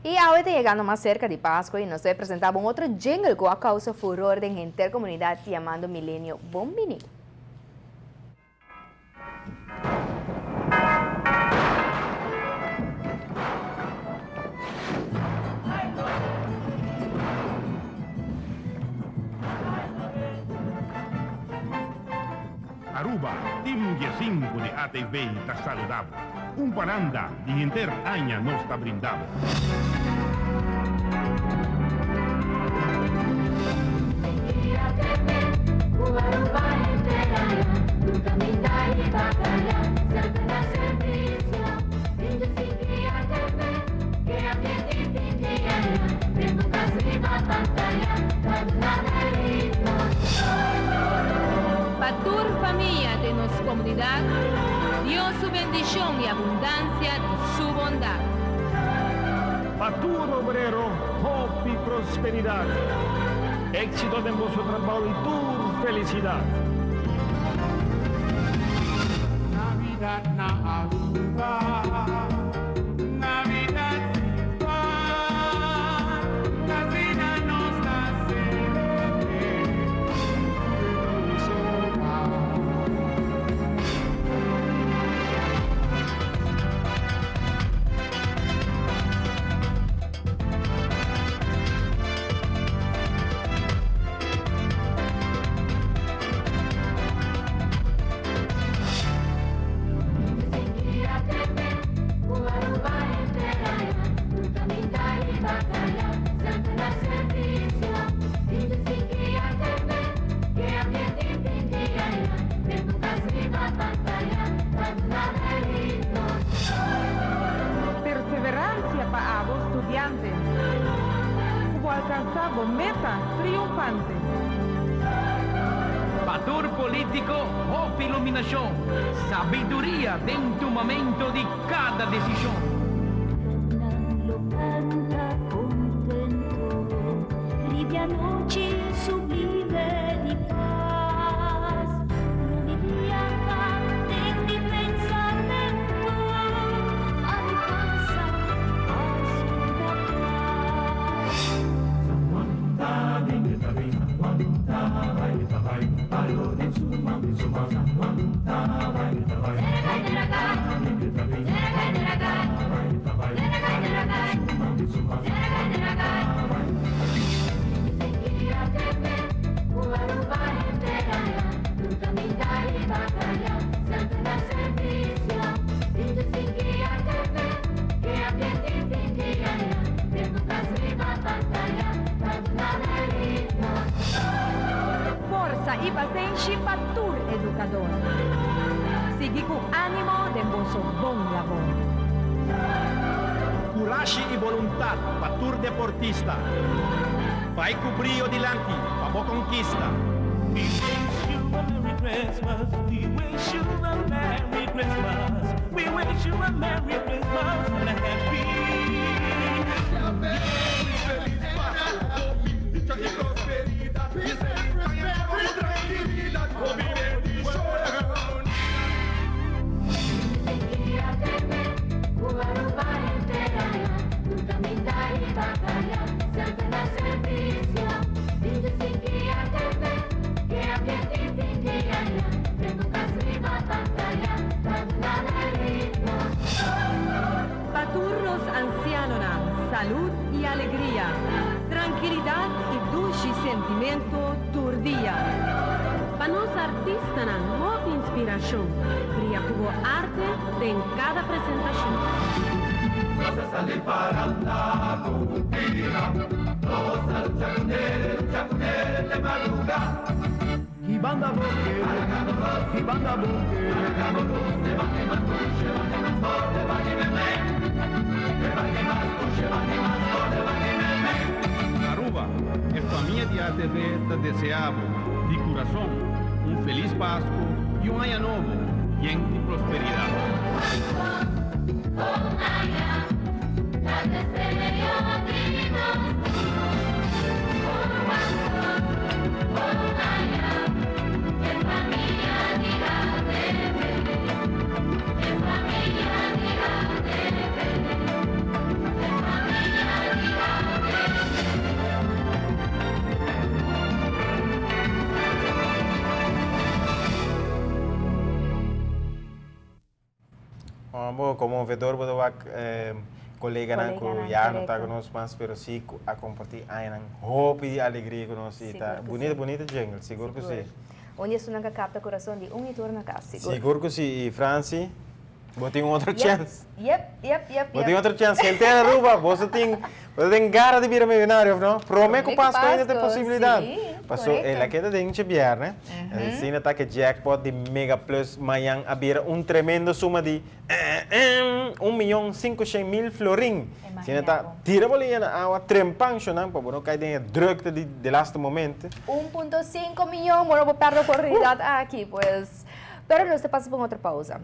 Y ahora llegando más cerca de Pascua y nos presentaba un otro jingle que causa furor en intercomunidad llamando Milenio Bombini. Aruba, tim 5 de ATV está saludable. Un paranda de inter año nos está brindado. Patur familia de nuestra comunidad, Dios su bendición y abundancia de su bondad. Patur obrero, hope y prosperidad. Éxito de vuestro trabajo y tu felicidad. Navidad na Aruba, Navidad sin paz, la vida nos hace perseverancia para vos estudiante, como alcanzado meta triunfante. Patur político, hope iluminación, sabiduría dentro un momento de cada decisión. Lo canta contento, lidia noche sublime di paz, l'unità di pensamento, alcanza Forza y paciencia Patur educador. Sigue con ánimo de vuestro buen labor. Coragem e voluntad, Patur deportista. Vai com brilho dilante, para conquista. We wish you a Merry Christmas. We wish you a Merry Christmas. We wish you a Merry Christmas and a happy. Paturros ancianos, salud y alegría, tranquilidad y dulce sentimiento turdía. Para los artistas, hope e inspiración, cría como arte en cada presentación. Vas a salir para la cultura, todos al chacunere de madruga. Que banda boque, que banda boque. Aruba, es familia de ATV te deseamos, de corazón, un feliz Pascua y un año nuevo, lleno de prosperidad. familia Mambo, como vedor, colega nan ko Colega nan, ya não está correcto. conosco mais, pero sí a compartir aí nan hope e alegria conosco e tá Seguro que bonito jingle, seguro que sim. Onde isso nunca capta o coração de um e turno na casa, seguro. Seguro que sim, e Franci, botem outra Yep, chance. yep. Botem outra chance, que ele tem a ruba, você tem cara de vir milionário, não? Promete que o Páscoa ainda tem possibilidade. sim, Passou, correto. ele queda de enchebiar, né? Ele sim está que jackpot de Mega Plus, amanhã abrir tremendo suma de 1.500.000 florin. Sim, está tira bolinha na água, trempang, não? Para não cair dentro druk de last momento. 1.5 milhões, bueno, vou perder a oportunidade aqui, pues. Pero nós te passamos por outra pausa.